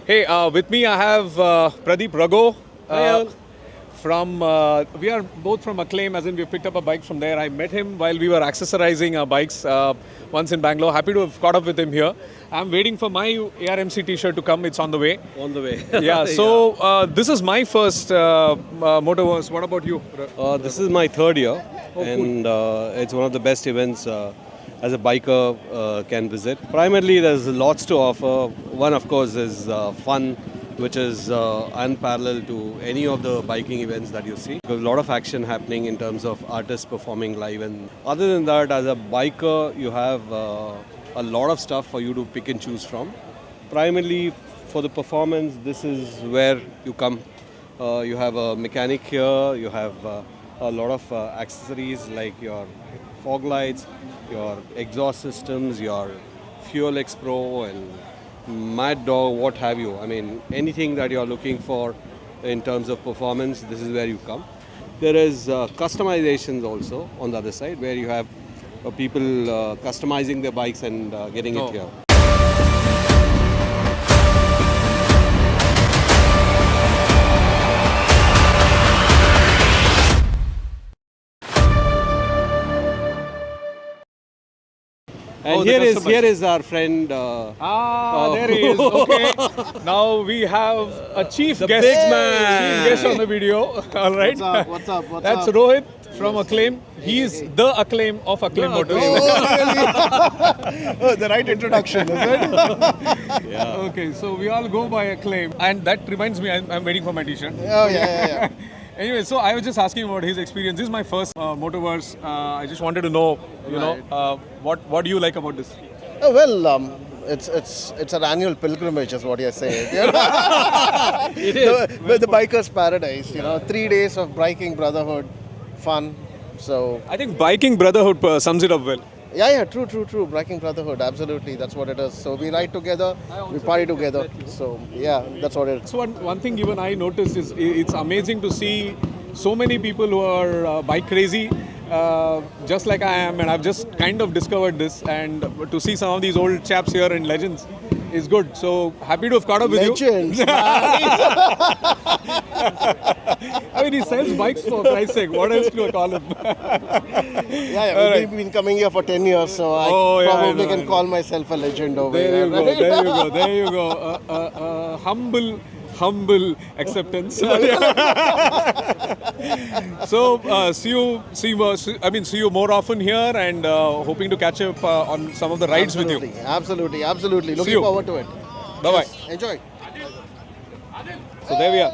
Hey, with me I have Pradeep Raghu. From we are both from Acclaim, as in we picked up a bike from there. I met him while we were accessorizing our bikes once in Bangalore. Happy to have caught up with him here. I'm waiting for my ARMC T-shirt to come. It's on the way. On the way. Yeah. So this is my first Motorverse. What about you? This is my third year, and it's one of the best events as a biker can visit. Primarily, there's lots to offer. One, of course, is fun, which is unparalleled to any of the biking events that you see. There's a lot of action happening in terms of artists performing live, and other than that, as a biker, you have a lot of stuff for you to pick and choose from. Primarily for the performance, this is where you come. You have a mechanic here, you have a lot of accessories like your fog lights, your exhaust systems, your Fuel X Pro and Mad Dog, what have you. I mean, anything that you're looking for in terms of performance, this is where you come. There is customizations also on the other side, where you have people customizing their bikes and getting it here. And here is our friend. There he is. Okay. Now we have a chief guest. big man. Chief guest on the video. All right. What's up? That's Rohit from Acclaim. He's the Acclaim of Acclaim Motors. Oh, the right introduction, is it? Yeah. Okay, so we all go by Acclaim. And that reminds me, I'm waiting for my T-shirt. Oh, yeah. Anyway, so I was just asking about his experience. This is my first Motorverse. I just wanted to know, what do you like about this? Oh, well, it's an annual pilgrimage, is what you're saying. It is. The biker's paradise, 3 days of biking brotherhood, fun. So, I think biking brotherhood sums it up well. yeah, true. Biking brotherhood, absolutely. That's what it is. So, we ride together, we party together. So, yeah, that's what it is. So one thing even I noticed is it's amazing to see so many people who are bike crazy, just like I am, and I've just kind of discovered this, and to see some of these old chaps here and legends is good. So happy to have caught up with you. Legends. I mean, he sells bikes for Christ's sake. What else do I call him? Yeah, we've been coming here for 10 years, so I probably can call myself a legend over There here. you go. Humble acceptance. So see you more often here, and hoping to catch up on some of the rides with you. Absolutely. See Looking you. forward to it. Bye bye. Enjoy. So there we are.